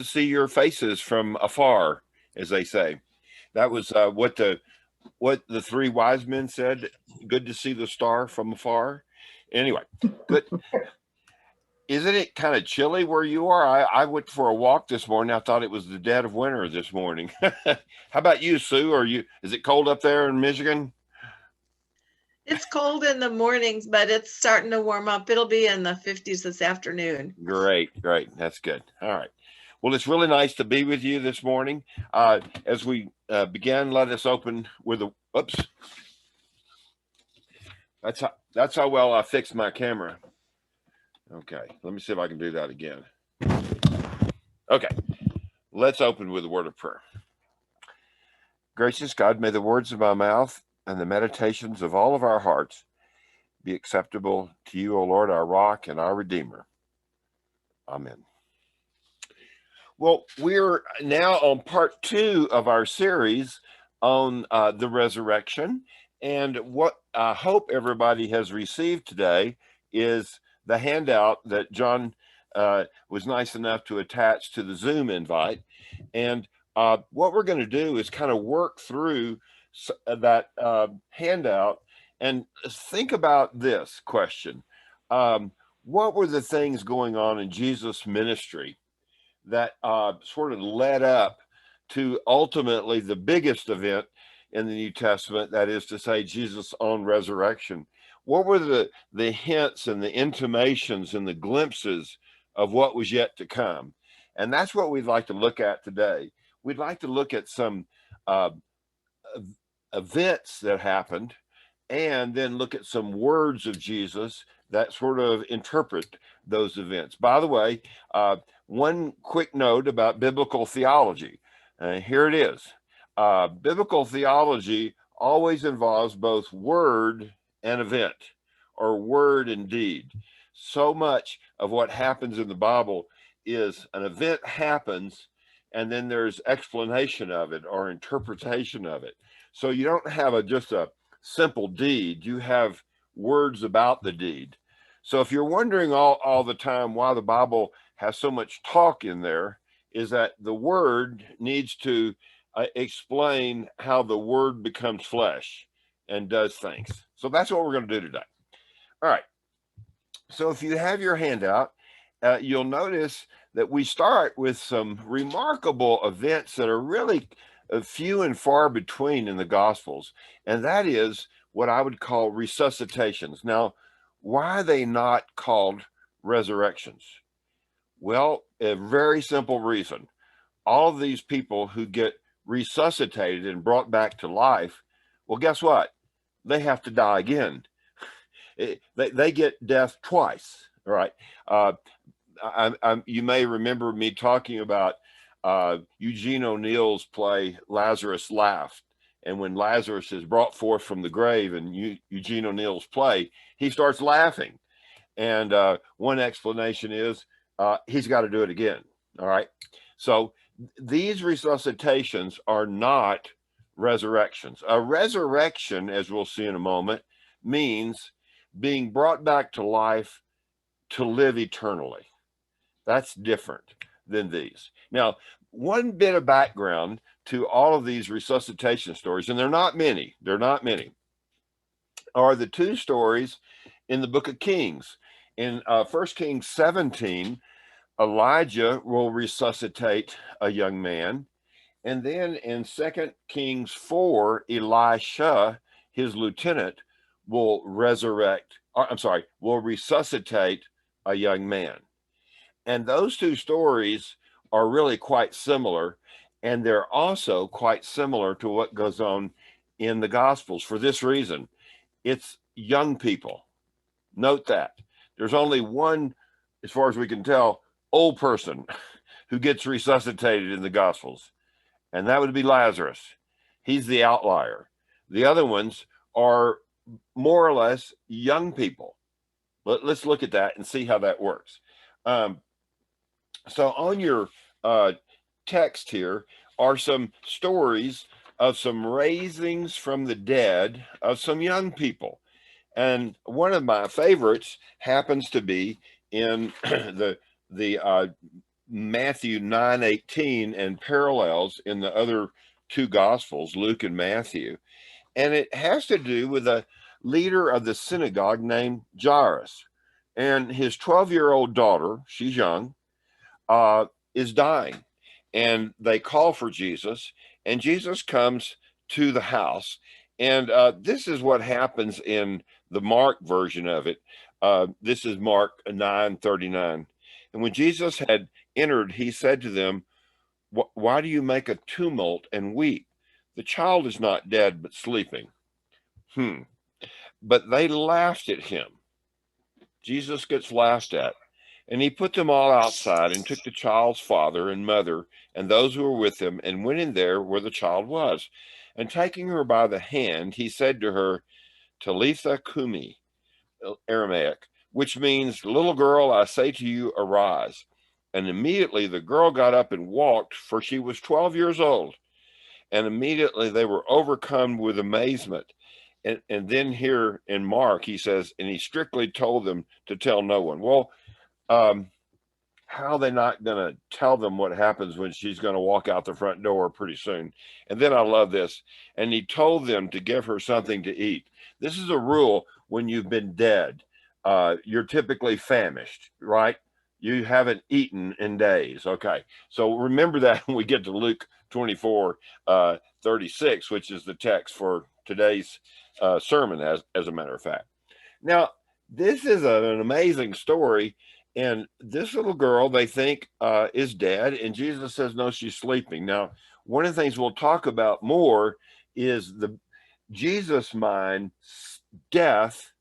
to see your faces from afar, as they say. That was what the three wise men said. Good to see the star from afar. Anyway, good. Isn't it kind of chilly where you are? I went for a walk this morning. I thought it was the dead of winter this morning. How about you, Sue? Are you? Is it cold up there in Michigan? It's cold in the mornings, but it's starting to warm up. It'll be in the 50s this afternoon. Great, great. That's good. All right. Well, it's really nice to be with you this morning. As we begin, let us open with a. Oops. That's how well I fixed my camera. Okay. Let me see if I can do that again. Okay. Let's open with a word of prayer. Gracious God, may the words of my mouth and the meditations of all of our hearts be acceptable to you, O Lord, our rock and our redeemer. Amen. Well, we're now on part two of our series on the resurrection. And what I hope everybody has received today is the handout that John was nice enough to attach to the Zoom invite. And what we're going to do is kind of work through that handout and think about this question. What were the things going on in Jesus' ministry that sort of led up to ultimately the biggest event in the New Testament, that is to say, Jesus' own resurrection? What were the hints and the intimations and the glimpses of what was yet to come? And that's what we'd like to look at today. We'd like to look at some uh, events that happened and then look at some words of Jesus that sort of interpret those events. By the way, one quick note about biblical theology. Here it is. Biblical theology always involves both word and event, or word and deed. So much of what happens in the Bible is an event happens, and then there's explanation of it or interpretation of it. So you don't have just a simple deed, you have words about the deed. So if you're wondering all the time why the Bible has so much talk in there, is that the word needs to explain how the word becomes flesh and does things. So that's what we're going to do today. All right. So if you have your handout, you'll notice that we start with some remarkable events that are really few and far between in the Gospels, and that is what I would call resuscitations. Now, why are they not called resurrections? Well, a very simple reason. All of these people who get resuscitated and brought back to life, well, guess what? They have to die again. They get death twice. All right. Uh, you may remember me talking about Eugene O'Neill's play Lazarus Laughed. And when Lazarus is brought forth from the grave in Eugene O'Neill's play, he starts laughing. And one explanation is he's got to do it again. All right. So these resuscitations are not resurrections. A resurrection, as we'll see in a moment, means being brought back to life to live eternally. That's different than these. Now, one bit of background to all of these resuscitation stories, and they're not many, are the two stories in the book of Kings. In 1 Kings 17, Elijah will resuscitate a young man. And then in 2 Kings 4, Elisha, his lieutenant, will will resuscitate a young man. And those two stories are really quite similar. And they're also quite similar to what goes on in the Gospels for this reason: it's young people. Note that. There's only one, as far as we can tell, old person who gets resuscitated in the Gospels, and that would be Lazarus. He's the outlier. The other ones are more or less young people. Let's look at that and see how that works. Um, so on your uh, text here are some stories of some raisings from the dead of some young people. And one of my favorites happens to be in the Matthew 9:18 and parallels in the other two gospels, Luke and Matthew. And it has to do with a leader of the synagogue named Jairus. And his 12-year-old daughter, she's young, is dying. And they call for Jesus, and Jesus comes to the house. And this is what happens in the Mark version of it. This is Mark 9:39. And when Jesus had entered, he said to them, Why do you make a tumult and weep? The child is not dead, but sleeping. But they laughed at him. Jesus gets laughed at. And he put them all outside and took the child's father and mother and those who were with him and went in there where the child was. And taking her by the hand, he said to her, Talitha Kumi, Aramaic, which means, little girl, I say to you, arise. And immediately the girl got up and walked, for she was 12 years old. And immediately they were overcome with amazement. And then here in Mark, he says, and he strictly told them to tell no one. Well, how are they not going to tell them what happens when she's going to walk out the front door pretty soon? And then I love this. And he told them to give her something to eat. This is a rule when you've been dead. You're typically famished, right? You haven't eaten in days. Okay. So remember that when we get to Luke 24:36, which is the text for today's sermon, as a matter of fact. Now, this is an amazing story. And this little girl, they think, is dead. And Jesus says, no, she's sleeping. Now, one of the things we'll talk about more is the Jesus mind, death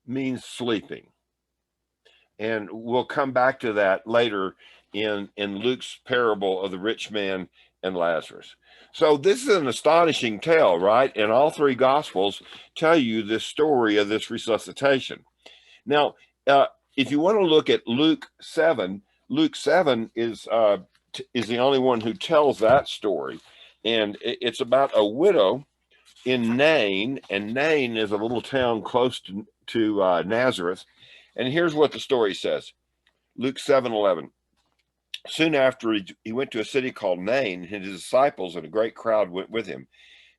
means sleeping. And we'll come back to that later in Luke's parable of the rich man and Lazarus. So this is an astonishing tale, right? And all three gospels tell you this story of this resuscitation. Now, if you want to look at Luke 7 is the only one who tells that story. And it's about a widow in Nain, and Nain is a little town close to Nazareth. And here's what the story says. Luke 7:11. Soon after he went to a city called Nain, and his disciples and a great crowd went with him.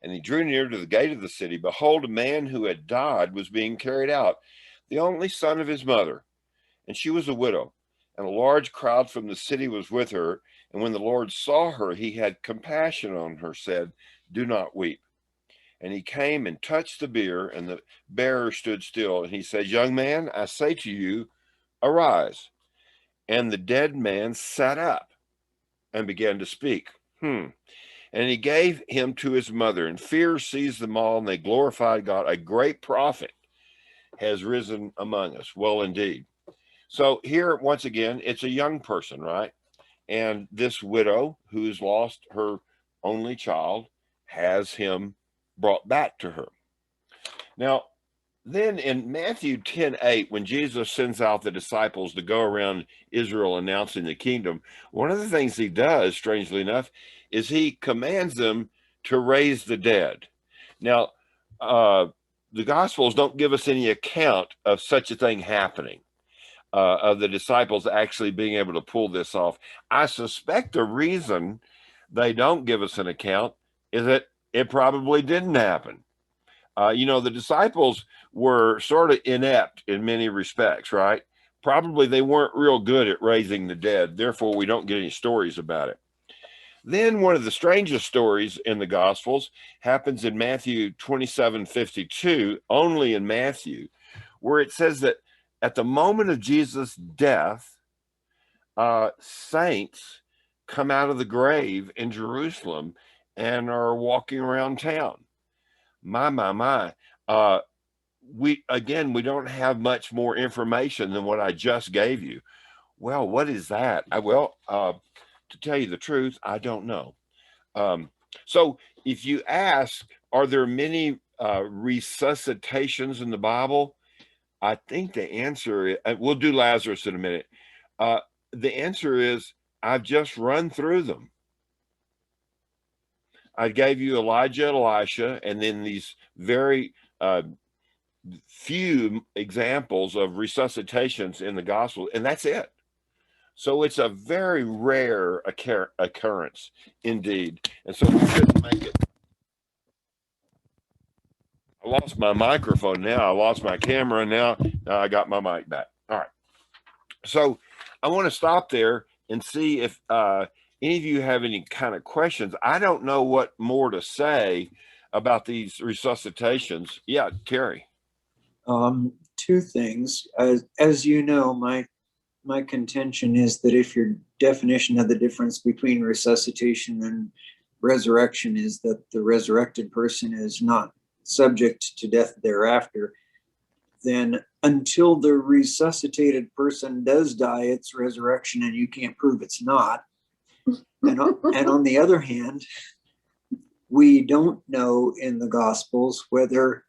And he drew near to the gate of the city. Behold, a man who had died was being carried out, the only son of his mother. And she was a widow, and a large crowd from the city was with her. And when the Lord saw her, he had compassion on her, said, do not weep. And he came and touched the bier, and the bearer stood still. And he said, young man, I say to you, arise. And the dead man sat up and began to speak. And he gave him to his mother, and fear seized them all, and they glorified God. A great prophet has risen among us. Well, indeed. So here, once again, it's a young person, right? And this widow who's lost her only child has him brought back to her. Now, then in Matthew 10:8, when Jesus sends out the disciples to go around Israel announcing the kingdom, one of the things he does, strangely enough, is he commands them to raise the dead. Now, the Gospels don't give us any account of such a thing happening. Of the disciples actually being able to pull this off. I suspect the reason they don't give us an account is that it probably didn't happen. The disciples were sort of inept in many respects, right? Probably they weren't real good at raising the dead. Therefore, we don't get any stories about it. Then one of the strangest stories in the Gospels happens in Matthew 27:52, only in Matthew, where it says that at the moment of Jesus' death, saints come out of the grave in Jerusalem and are walking around town. My. We don't have much more information than what I just gave you. Well, what is that? To tell you the truth, I don't know. So if you ask, are there many resuscitations in the Bible? I think the answer, we'll do Lazarus in a minute. The answer is, I've just run through them. I gave you Elijah and Elisha, and then these very few examples of resuscitations in the gospel, and that's it. So it's a very rare occurrence indeed. And so we shouldn't make it. I lost my microphone now. I lost my camera now. Now I got my mic back. All right. So I want to stop there and see if any of you have any kind of questions. I don't know what more to say about these resuscitations. Yeah, Terry. Two things. As you know, my contention is that if your definition of the difference between resuscitation and resurrection is that the resurrected person is not subject to death thereafter, then until the resuscitated person does die, it's resurrection, and you can't prove it's not. And on the other hand, we don't know in the Gospels whether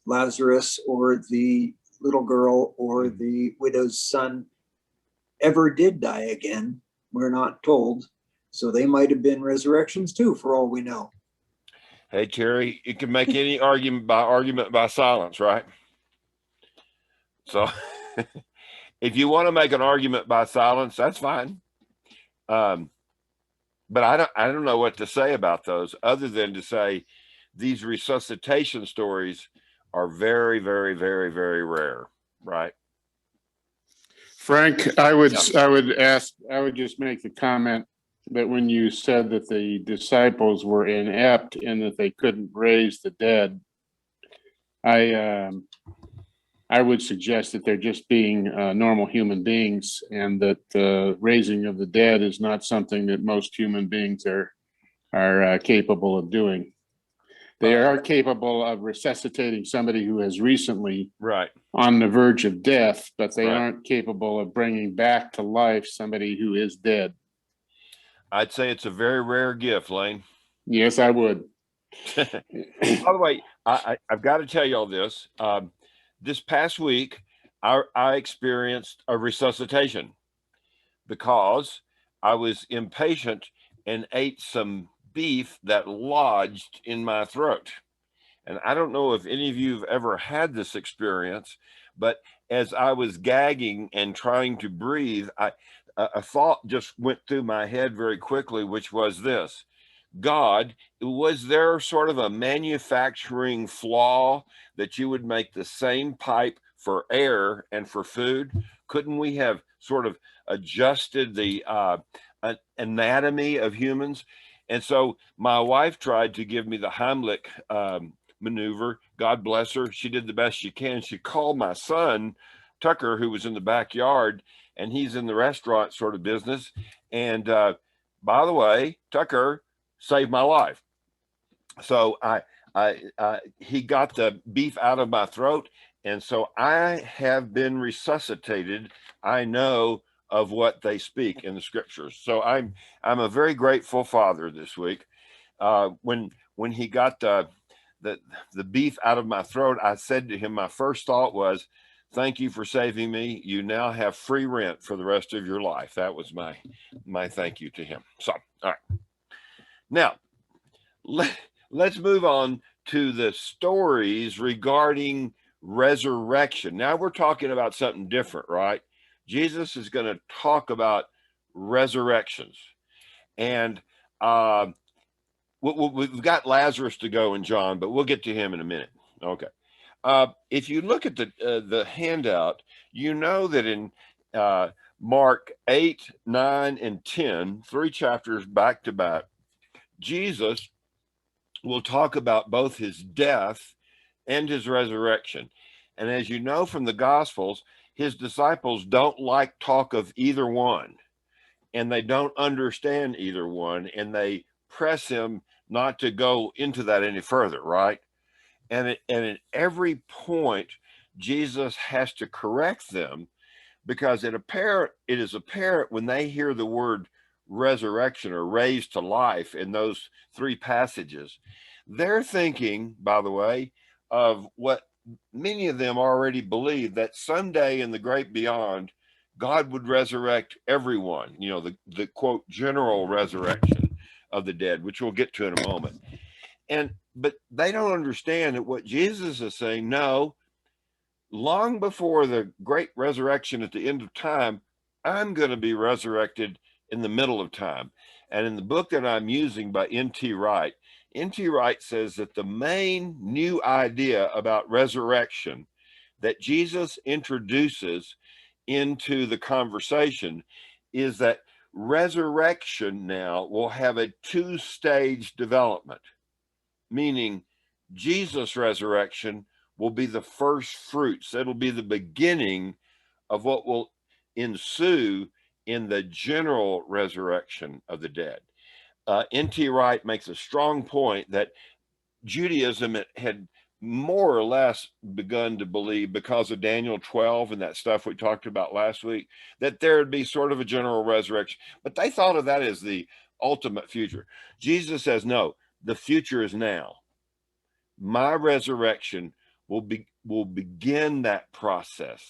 Lazarus or the little girl or the widow's son ever did die again. We're not told. So they might have been resurrections too, for all we know. Hey, Terry, you can make any argument by silence, right? So if you want to make an argument by silence, that's fine. But I don't know what to say about those other than to say these resuscitation stories are very, very, very, very rare, right? Frank, I would just make the comment that when you said that the disciples were inept and that they couldn't raise the dead, I would suggest that they're just being normal human beings, and that raising of the dead is not something that most human beings are capable of doing. They are capable of resuscitating somebody who has recently on the verge of death, but they aren't capable of bringing back to life somebody who is dead. I'd say it's a very rare gift, Lane. Yes, I would. By the way, I've got to tell you all this. This past week, I experienced a resuscitation because I was impatient and ate some beef that lodged in my throat. And I don't know if any of you have ever had this experience, but as I was gagging and trying to breathe, a thought just went through my head very quickly, which was this: God, was there sort of a manufacturing flaw that you would make the same pipe for air and for food? Couldn't we have sort of adjusted the anatomy of humans? And so my wife tried to give me the Heimlich maneuver. God bless her. She did the best she can. She called my son, Tucker, who was in the backyard, and he's in the restaurant sort of business. And by the way, Tucker saved my life. So he got the beef out of my throat. And so I have been resuscitated. I know of what they speak in the scriptures. So I'm a very grateful father this week. When he got the beef out of my throat, I said to him, my first thought was, thank you for saving me. You now have free rent for the rest of your life. That was my thank you to him. So, all right. Now, let's move on to the stories regarding resurrection. Now we're talking about something different, right? Jesus is going to talk about resurrections. And we've got Lazarus to go in John, but we'll get to him in a minute. Okay. If you look at the handout, you know that in Mark 8, 9, and 10, 3 chapters back to back, Jesus will talk about both his death and his resurrection. And as you know from the Gospels, his disciples don't like talk of either one, and they don't understand either one, and they press him not to go into that any further, right? And at every point, Jesus has to correct them, because it is apparent when they hear the word resurrection or raised to life in those 3 passages, they're thinking, by the way, of what many of them already believe, that someday in the great beyond, God would resurrect everyone, you know, the quote, general resurrection of the dead, which we'll get to in a moment. But they don't understand that what Jesus is saying, no, long before the great resurrection at the end of time, I'm going to be resurrected in the middle of time. And in the book that I'm using by N.T. Wright, N.T. Wright says that the main new idea about resurrection that Jesus introduces into the conversation is that resurrection now will have a two-stage development, meaning Jesus' resurrection will be the first fruits. It'll be the beginning of what will ensue in the general resurrection of the dead. N.T. Wright makes a strong point that Judaism had more or less begun to believe, because of Daniel 12 and that stuff we talked about last week, that there would be sort of a general resurrection. But they thought of that as the ultimate future. Jesus says, no, the future is now. My resurrection will begin that process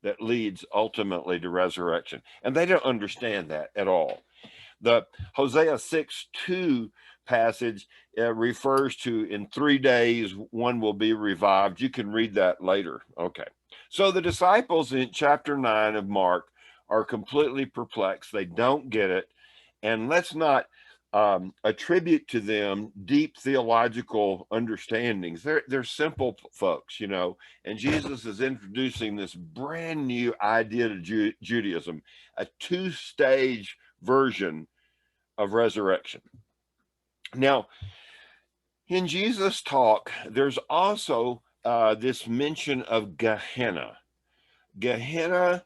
that leads ultimately to resurrection. And they don't understand that at all. The Hosea 6:2 passage refers to, in 3 days, one will be revived. You can read that later. Okay. So the disciples in chapter 9 of Mark are completely perplexed. They don't get it. And let's not attribute to them deep theological understandings. They're simple folks, you know, and Jesus is introducing this brand new idea to Judaism, a two-stage version of resurrection. Now, in Jesus' talk, there's also this mention of Gehenna. Gehenna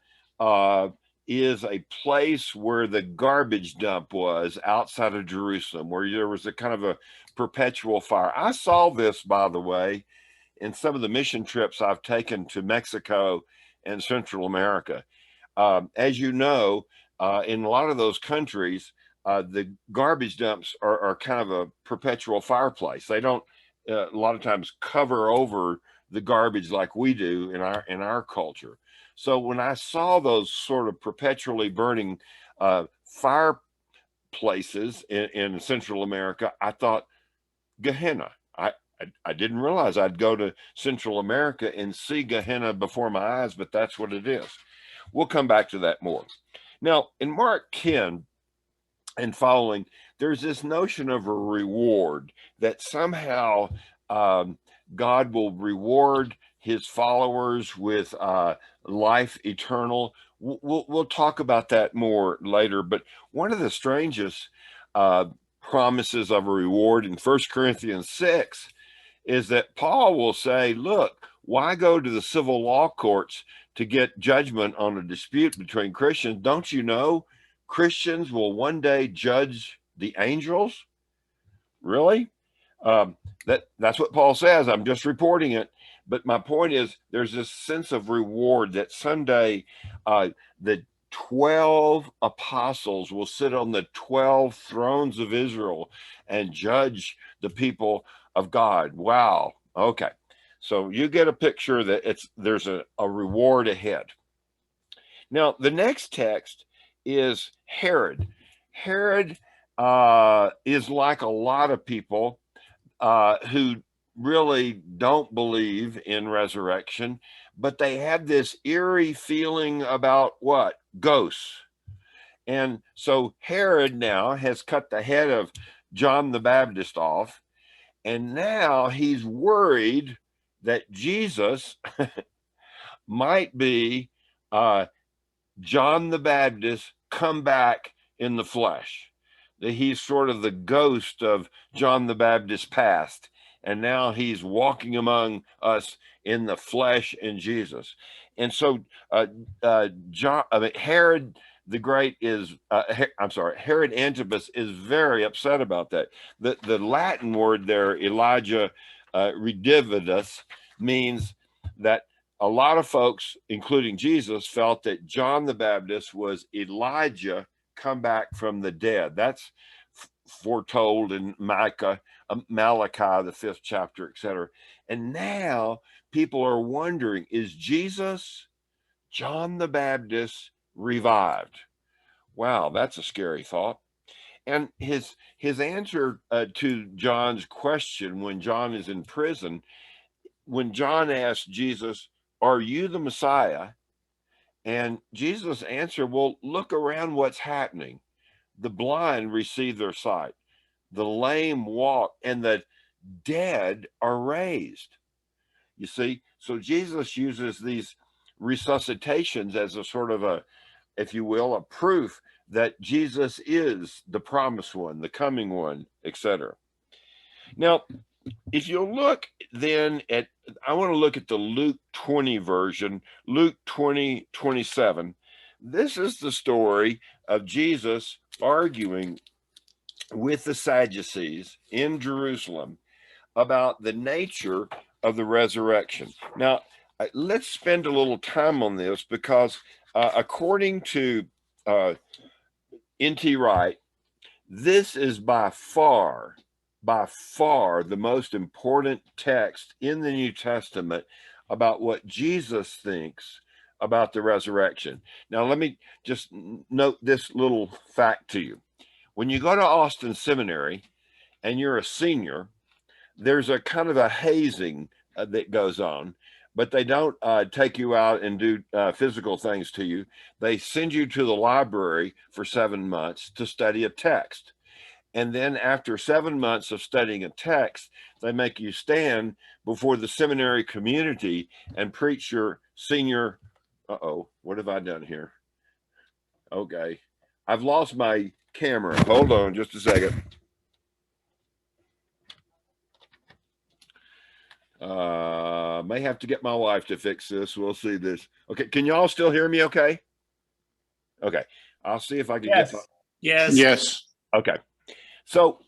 is a place where the garbage dump was outside of Jerusalem, where there was a kind of a perpetual fire. I saw this, by the way, in some of the mission trips I've taken to Mexico and Central America. As you know, in a lot of those countries, the garbage dumps are kind of a perpetual fireplace. They don't a lot of times cover over the garbage like we do in our culture. So when I saw those sort of perpetually burning fireplaces in Central America, I thought, Gehenna. I didn't realize I'd go to Central America and see Gehenna before my eyes, but that's what it is. We'll come back to that more. Now, in Mark 10 and following, there's this notion of a reward, that somehow God will reward his followers with life eternal. We'll talk about that more later. But one of the strangest promises of a reward in 1 Corinthians 6 is that Paul will say, look, why go to the civil law courts to get judgment on a dispute between Christians? Don't you know Christians will one day judge the angels? Really? That's what Paul says. I'm just reporting it. But my point is, there's this sense of reward that someday the 12 apostles will sit on the 12 thrones of Israel and judge the people of God. Wow. Okay. So you get a picture that there's a reward ahead. Now, the next text is Herod. Herod is like a lot of people who really don't believe in resurrection, but they have this eerie feeling about what? Ghosts. And so Herod now has cut the head of John the Baptist off, and now he's worried that Jesus might be John the Baptist come back in the flesh. That he's sort of the ghost of John the Baptist past, and now he's walking among us in the flesh in Jesus. And so Herod the Great is, Herod Antipas is very upset about that. The Latin word there, Elijah redivivus, means that a lot of folks, including Jesus, felt that John the Baptist was Elijah come back from the dead. That's foretold in Malachi, the 5th chapter, etc. And now people are wondering, is Jesus John the Baptist revived? Wow, that's a scary thought. And his answer to John's question when John is in prison, when John asked Jesus, are you the Messiah? And Jesus answered, well, look around what's happening. The blind receive their sight, the lame walk, and the dead are raised. You see, so Jesus uses these resuscitations as a sort of a, if you will, a proof that Jesus is the promised one, the coming one, etc. Now, if you look then at, I want to look at the Luke 20 version, Luke 20:27. This is the story of Jesus arguing with the Sadducees in Jerusalem about the nature of the resurrection. Now, let's spend a little time on this because according to N.T. Wright, this is by far the most important text in the New Testament about what Jesus thinks about the resurrection. Now, let me just note this little fact to you. When you go to Austin Seminary and you're a senior, there's a kind of a hazing that goes on, but they don't take you out and do physical things to you. They send you to the library for 7 months to study a text. And then after 7 months of studying a text, they make you stand before the seminary community and preach your senior, what have I done here? Okay, I've lost my camera. Hold on just a second. May have to get my wife to fix this. We'll see this. Okay, can y'all still hear me okay? Okay, I'll see if I can get my... Yes. Okay, so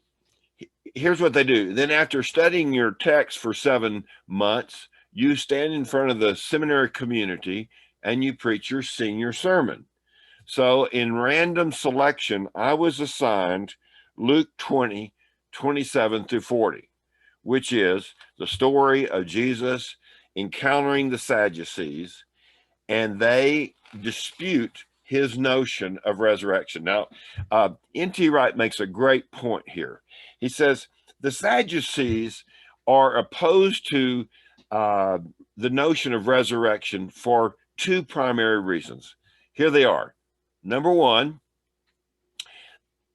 here's what they do. Then after studying your text for 7 months, you stand in front of the seminary community and you preach your senior sermon. So in random selection, I was assigned Luke 20:27 through 40, which is the story of Jesus encountering the Sadducees, and they dispute his notion of resurrection. Now, N.T. Wright makes a great point here. He says the Sadducees are opposed to the notion of resurrection for two primary reasons. Here they are. Number one,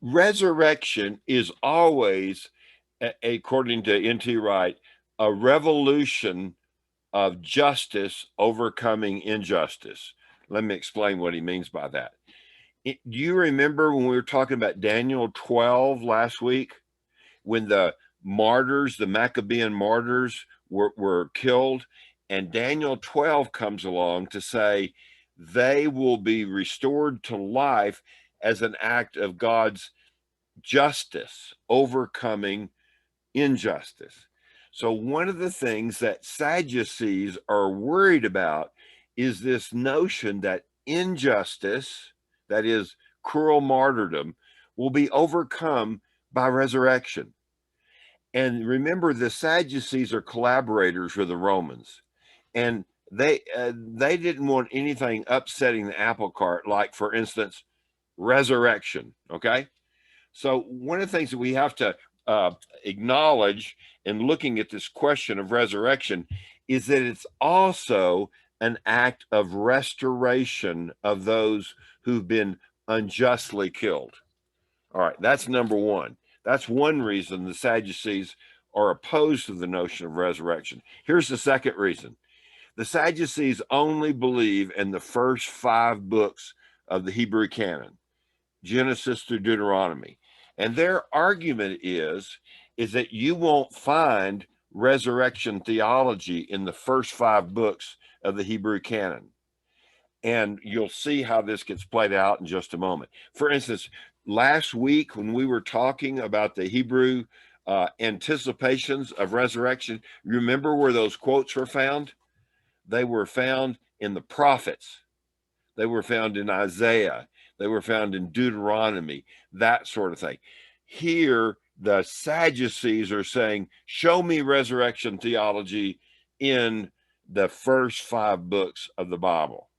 resurrection is always, according to N.T. Wright, a revolution of justice overcoming injustice. Let me explain what he means by that. Do you remember when we were talking about Daniel 12 last week, when the martyrs, the Maccabean martyrs were killed, and Daniel 12 comes along to say they will be restored to life as an act of God's justice overcoming injustice. So one of the things that Sadducees are worried about is this notion that injustice, that is cruel martyrdom, will be overcome by resurrection. And remember, the Sadducees are collaborators with the Romans, and they didn't want anything upsetting the apple cart, like, for instance, resurrection. Okay, so one of the things that we have to acknowledge in looking at this question of resurrection is that it's also an act of restoration of those who've been unjustly killed. All right, that's number one. That's one reason the Sadducees are opposed to the notion of resurrection. Here's the second reason. The Sadducees only believe in the first 5 books of the Hebrew canon, Genesis through Deuteronomy. And their argument is that you won't find resurrection theology in the first 5 books of the Hebrew canon. And you'll see how this gets played out in just a moment. For instance, last week when we were talking about the Hebrew anticipations of resurrection, remember where those quotes were found? They were found in the prophets. They were found in Isaiah. They were found in Deuteronomy, that sort of thing. Here, the Sadducees are saying, show me resurrection theology in the first 5 books of the Bible.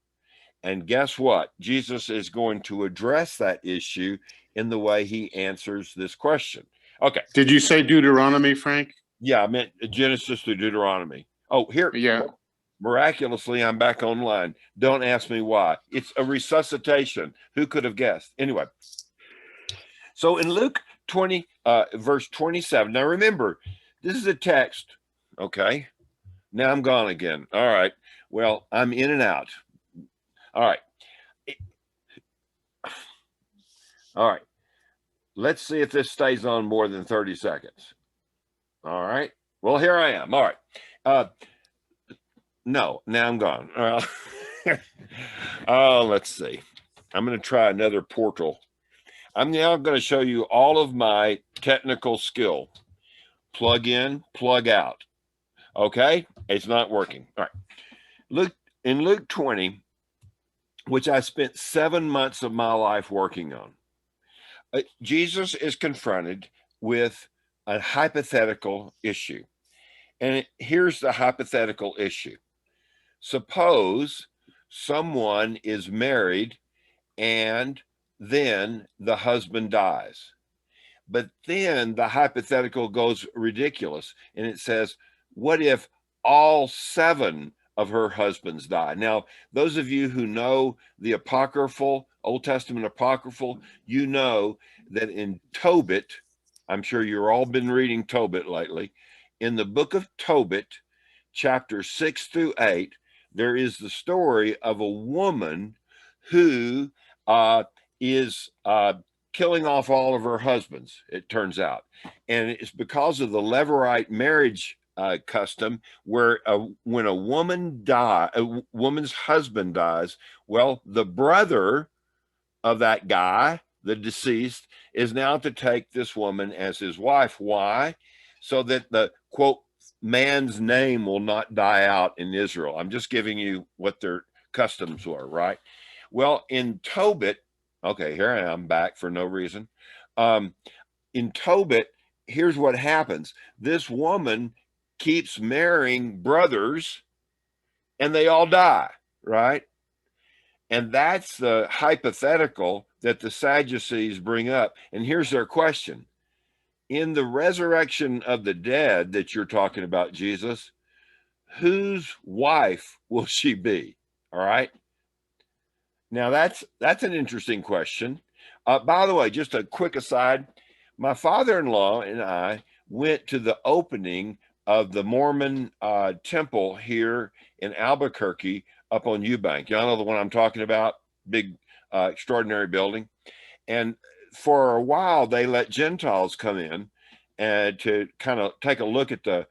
And guess what? Jesus is going to address that issue in the way he answers this question. Okay. Did you say Deuteronomy, Frank? Yeah, I meant Genesis through Deuteronomy. Oh, here. Yeah. Miraculously, I'm back online. Don't ask me why. It's a resuscitation. Who could have guessed? Anyway, so in Luke 20, verse 27, now remember, this is a text. Okay. Now I'm gone again. All right. Well, I'm in and out. All right. All right. Let's see if this stays on more than 30 seconds. All right. Well, here I am. All right. No, now I'm gone. Oh, let's see. I'm going to try another portal. I'm now going to show you all of my technical skill. Plug in, plug out. Okay. It's not working. All right. In Luke 20, which I spent 7 months of my life working on, Jesus is confronted with a hypothetical issue. And here's the hypothetical issue. Suppose someone is married and then the husband dies. But then the hypothetical goes ridiculous. And it says, what if all 7 of her husbands die? Now, those of you who know the apocryphal, Old Testament apocryphal, you know that in Tobit, I'm sure you've all been reading Tobit lately. In the book of Tobit, chapter 6 through 8, there is the story of a woman who is killing off all of her husbands, it turns out. And it's because of the Levirate marriage custom where when a woman's husband dies, well, the brother of that guy, the deceased, is now to take this woman as his wife. Why? So that the, quote, man's name will not die out in Israel. I'm just giving you what their customs were, right? Well, in Tobit, okay, here I am back for no reason. In Tobit, here's what happens. This woman keeps marrying brothers and they all die, right? And that's the hypothetical that the Sadducees bring up. And here's their question. In the resurrection of the dead that you're talking about, Jesus, whose wife will she be? All right. Now that's an interesting question. By the way, just a quick aside, my father-in-law and I went to the opening of the Mormon temple here in Albuquerque up on Eubank. Y'all know the one I'm talking about, big extraordinary building. And for a while, they let Gentiles come in and to kind of take a look at the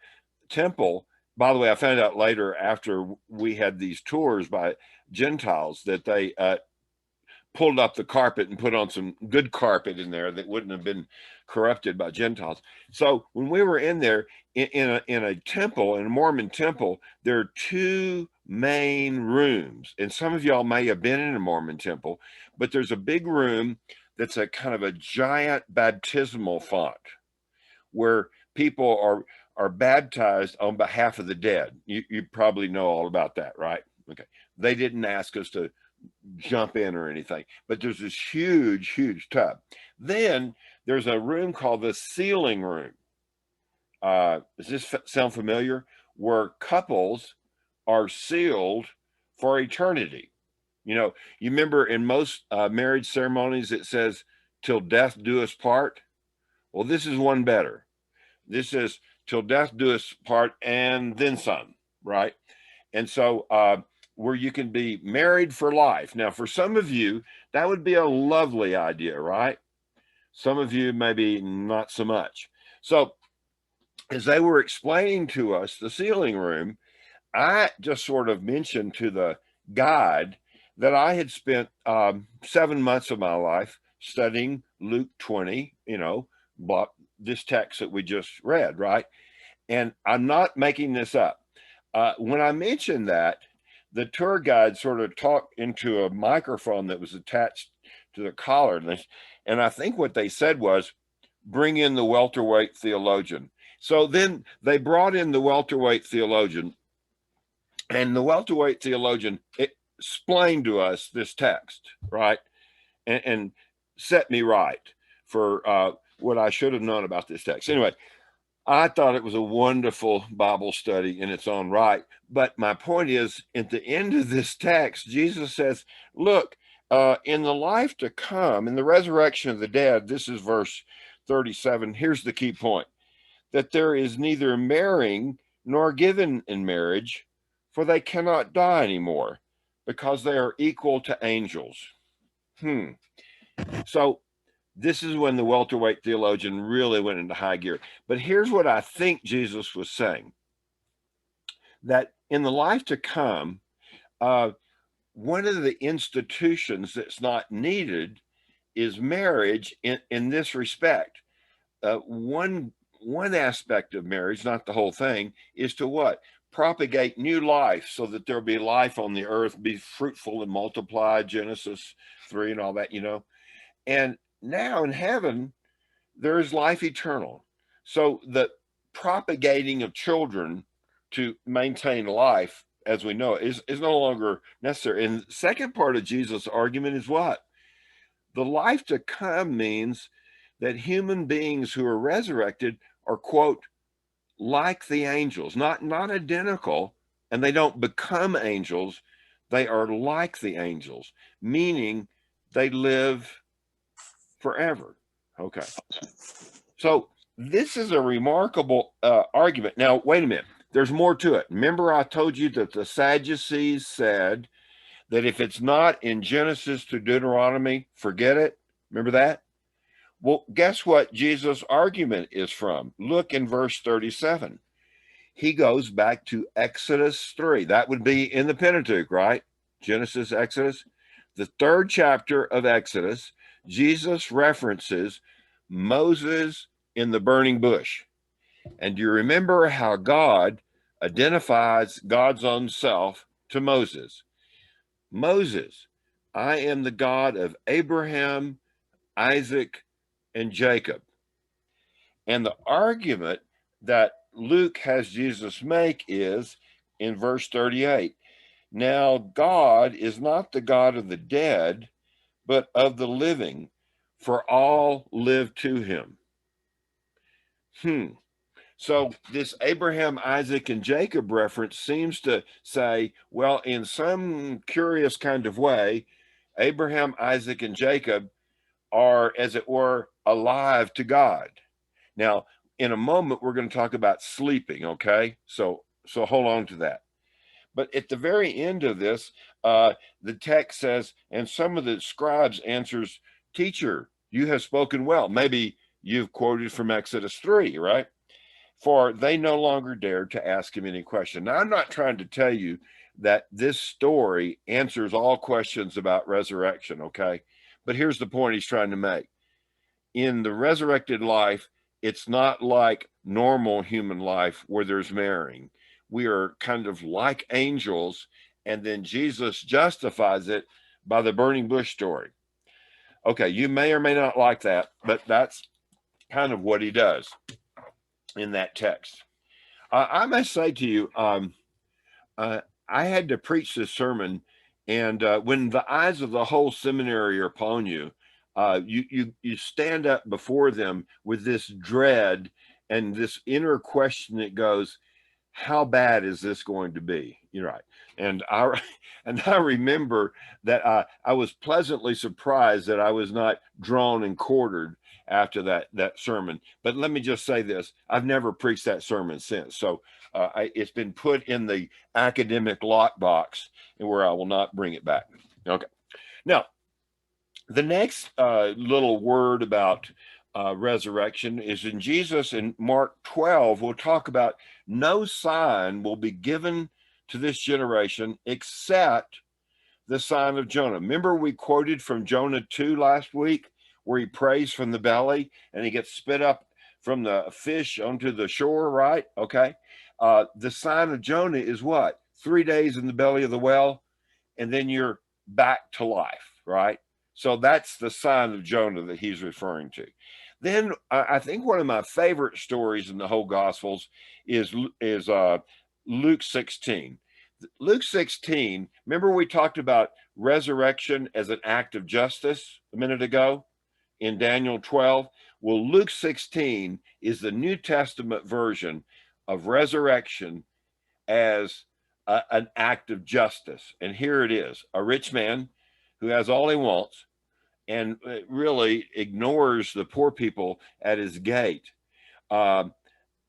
temple. By the way, I found out later after we had these tours by Gentiles that they pulled up the carpet and put on some good carpet in there that wouldn't have been corrupted by Gentiles. So when we were in there in a temple, in a Mormon temple, there are 2 main rooms. And some of y'all may have been in a Mormon temple, but there's a big room that's a kind of a giant baptismal font where people are baptized on behalf of the dead. You probably know all about that, right? Okay. They didn't ask us to jump in or anything, but there's this huge tub. Then there's a room called the sealing room. Does this sound familiar? Where couples are sealed for eternity. You know, you remember in most marriage ceremonies, it says, till death do us part. Well, this is one better. This is till death do us part and then some, right? And so where you can be married for life. Now, for some of you, that would be a lovely idea, right? Some of you, maybe not so much. So as they were explaining to us the sealing room, I just sort of mentioned to the guide that I had spent 7 months of my life studying Luke 20, this text that we just read, right? And I'm not making this up. When I mentioned that, the tour guide sort of talked into a microphone that was attached to the collar. And I think what they said was, bring in the welterweight theologian. So then they brought in the welterweight theologian, and the welterweight theologian explained to us this text, right? And set me right for what I should have known about this text. Anyway, I thought it was a wonderful Bible study in its own right. But my point is, at the end of this text, Jesus says, look, in the life to come, in the resurrection of the dead, this is verse 37. Here's the key point, that there is neither marrying nor given in marriage, for they cannot die anymore, because they are equal to angels. So this is when the welterweight theologian really went into high gear. But here's what I think Jesus was saying, that in the life to come, one of the institutions that's not needed is marriage in this respect. One aspect of marriage, not the whole thing, is to what? Propagate new life so that there'll be life on the earth, be fruitful and multiply, Genesis 3 and all that, you know. And now in heaven, there is life eternal. So the propagating of children to maintain life, as we know, is no longer necessary. And the second part of Jesus' argument is what? The life to come means that human beings who are resurrected are, quote, like the angels, not identical, and they don't become angels. They are like the angels, meaning they live forever. Okay. So this is a remarkable argument. Now, wait a minute. There's more to it. Remember, I told you that the Sadducees said that if it's not in Genesis to Deuteronomy, forget it. Remember that? Well, guess what Jesus' argument is from? Look in verse 37. He goes back to Exodus 3. That would be in the Pentateuch, right? Genesis, Exodus. The third chapter of Exodus, Jesus references Moses in the burning bush. And do you remember how God identifies God's own self to Moses? Moses, I am the God of Abraham, Isaac, and Jacob. And the argument that Luke has Jesus make is in verse 38. Now, God is not the God of the dead, but of the living, for all live to him. So this Abraham, Isaac, and Jacob reference seems to say, well, in some curious kind of way, Abraham, Isaac, and Jacob are, as it were, alive to God. Now, in a moment, we're going to talk about sleeping, okay? So hold on to that. But at the very end of this, the text says, and some of the scribes answers, teacher, you have spoken well. Maybe you've quoted from Exodus 3, right? For they no longer dared to ask him any question. Now, I'm not trying to tell you that this story answers all questions about resurrection, okay? But here's the point he's trying to make. In the resurrected life, it's not like normal human life where there's marrying. We are kind of like angels, and then Jesus justifies it by the burning bush story. Okay, you may or may not like that, but that's kind of what he does in that text. I must say to you, I had to preach this sermon, and when the eyes of the whole seminary are upon you, you stand up before them with this dread and this inner question that goes, how bad is this going to be? You're right. And I remember that I was pleasantly surprised that I was not drawn and quartered after that sermon. But let me just say this: I've never preached that sermon since. So it's been put in the academic lockbox, where I will not bring it back. Okay. Now, the next little word about resurrection is in Jesus in Mark 12. We'll talk about no sign will be given to this generation except the sign of Jonah. Remember, we quoted from Jonah 2 last week, where he prays from the belly and he gets spit up from the fish onto the shore, right? Okay. The sign of Jonah is what? 3 days in the belly of the whale, and then you're back to life, right? So that's the sign of Jonah that he's referring to. Then I think one of my favorite stories in the whole Gospels is Luke 16. Luke 16, remember we talked about resurrection as an act of justice a minute ago in Daniel 12? Well, Luke 16 is the New Testament version of resurrection as an act of justice. And here it is: a rich man who has all he wants and really ignores the poor people at his gate.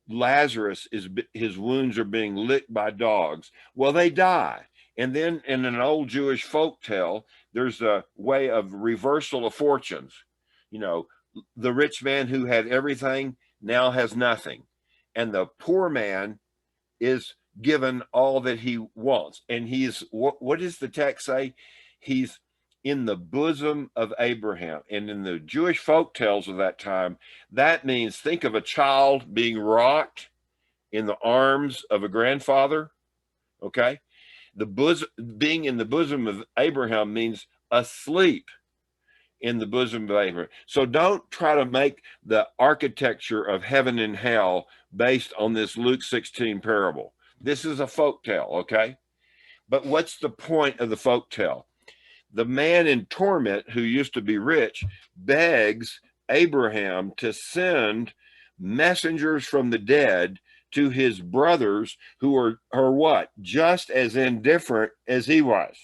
Lazarus, his wounds are being licked by dogs. Well, they die. And then in an old Jewish folk tale, there's a way of reversal of fortunes. You know, the rich man who had everything now has nothing. And the poor man is given all that he wants. And he's, what does the text say? He's in the bosom of Abraham. And in the Jewish folk tales of that time, that means, think of a child being rocked in the arms of a grandfather. Okay. The bosom, being in the bosom of Abraham, means asleep in the bosom of Abraham. So don't try to make the architecture of heaven and hell based on this Luke 16 parable. This is a folk tale, okay? But what's the point of the folk tale? The man in torment who used to be rich begs Abraham to send messengers from the dead to his brothers who are what? Just as indifferent as he was.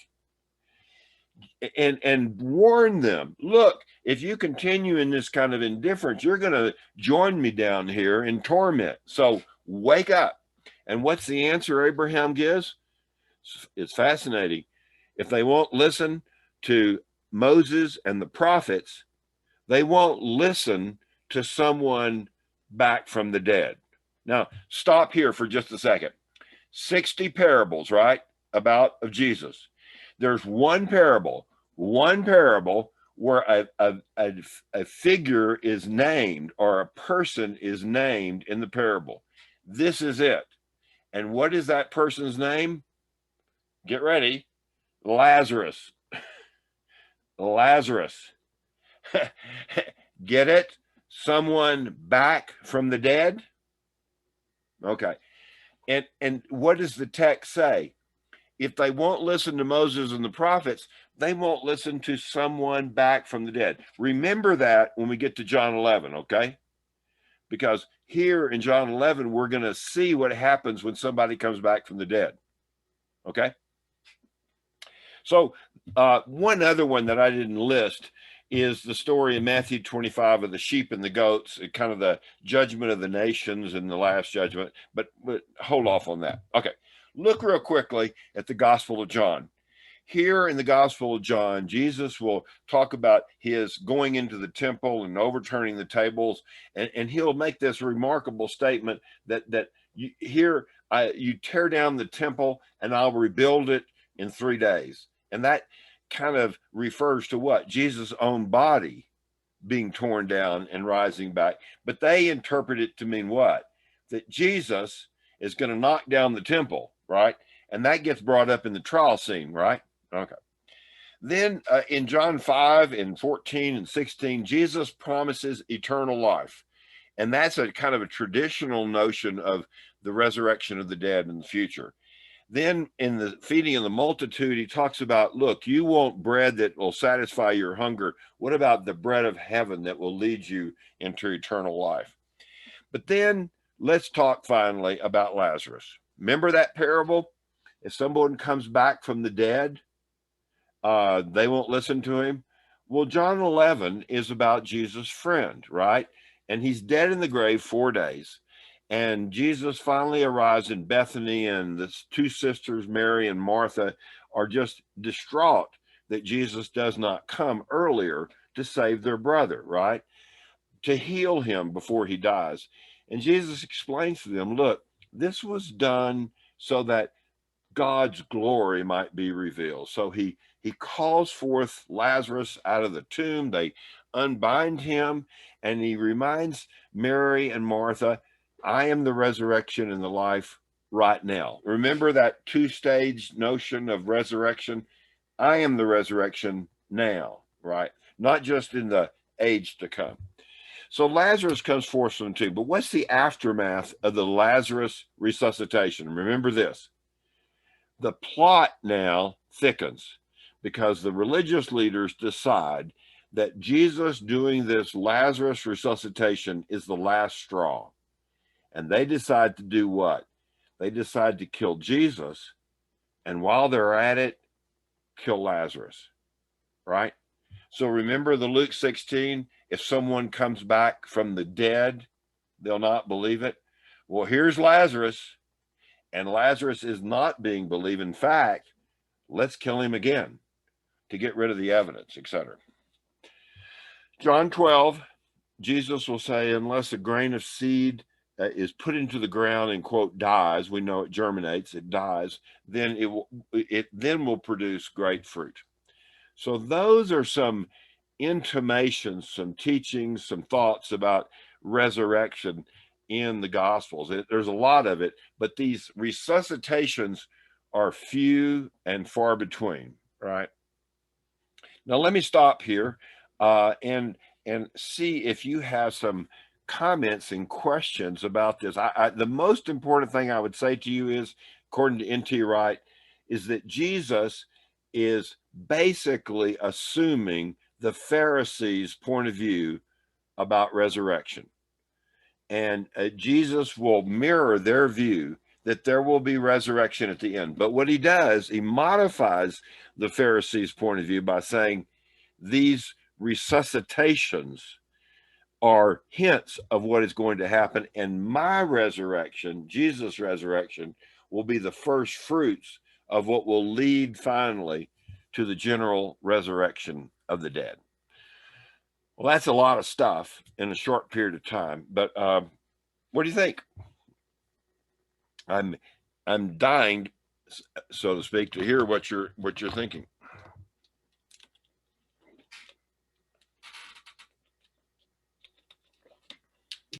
And warn them, look, if you continue in this kind of indifference, you're going to join me down here in torment. So wake up. And what's the answer Abraham gives? It's fascinating. If they won't listen to Moses and the prophets, they won't listen to someone back from the dead. Now, stop here for just a second. 60 parables, right, of Jesus. There's one parable where a figure is named, or a person is named in the parable. This is it. And what is that person's name? Get ready. Lazarus. Lazarus. Get it? Someone back from the dead? Okay. And what does the text say? If they won't listen to Moses and the prophets, they won't listen to someone back from the dead. Remember that when we get to John 11, okay? Because here in John 11, we're going to see what happens when somebody comes back from the dead, okay? So one other one that I didn't list is the story in Matthew 25 of the sheep and the goats, kind of the judgment of the nations in the last judgment, but hold off on that. Okay, look real quickly at the Gospel of John. Here in the Gospel of John, Jesus will talk about his going into the temple and overturning the tables, and he'll make this remarkable statement that you tear down the temple and I'll rebuild it in 3 days. And that kind of refers to what? Jesus' own body being torn down and rising back. But they interpret it to mean what? That Jesus is going to knock down the temple, right? And that gets brought up in the trial scene, right? Okay. Then in John 5 and 14 and 16, Jesus promises eternal life. And that's a kind of a traditional notion of the resurrection of the dead in the future. Then in the feeding of the multitude, he talks about, look, you want bread that will satisfy your hunger. What about the bread of heaven that will lead you into eternal life? But then let's talk finally about Lazarus. Remember that parable? If someone comes back from the dead, they won't listen to him. Well, John 11 is about Jesus' friend, right? And he's dead in the grave 4 days. And Jesus finally arrives in Bethany, and the two sisters, Mary and Martha, are just distraught that Jesus does not come earlier to save their brother, right? To heal him before he dies. And Jesus explains to them, look, this was done so that God's glory might be revealed. So he calls forth Lazarus out of the tomb. They unbind him, and he reminds Mary and Martha, I am the resurrection and the life right now. Remember that two-stage notion of resurrection? I am the resurrection now, right? Not just in the age to come. So Lazarus comes forth from the tomb. But what's the aftermath of the Lazarus resuscitation? Remember this. The plot now thickens because the religious leaders decide that Jesus doing this Lazarus resuscitation is the last straw. And they decide to do what? They decide to kill Jesus. And while they're at it, kill Lazarus, right? So remember the Luke 16, if someone comes back from the dead, they'll not believe it. Well, here's Lazarus, and Lazarus is not being believed. In fact, let's kill him again to get rid of the evidence, etc. John 12, Jesus will say, unless a grain of seed is put into the ground and, quote, dies, we know it germinates, it dies, then it then will produce great fruit. So those are some intimations, some teachings, some thoughts about resurrection in the Gospels. There's a lot of it, but these resuscitations are few and far between, right? Now, let me stop here and see if you have some comments and questions about this. The most important thing I would say to you is, according to N.T. Wright, is that Jesus is basically assuming the Pharisees' point of view about resurrection. And Jesus will mirror their view that there will be resurrection at the end. But what he does, he modifies the Pharisees' point of view by saying these resuscitations are hints of what is going to happen. And my resurrection, Jesus' resurrection, will be the first fruits of what will lead finally to the general resurrection of the dead. Well, that's a lot of stuff in a short period of time, but what do you think? I'm dying, so to speak, to hear what you're thinking.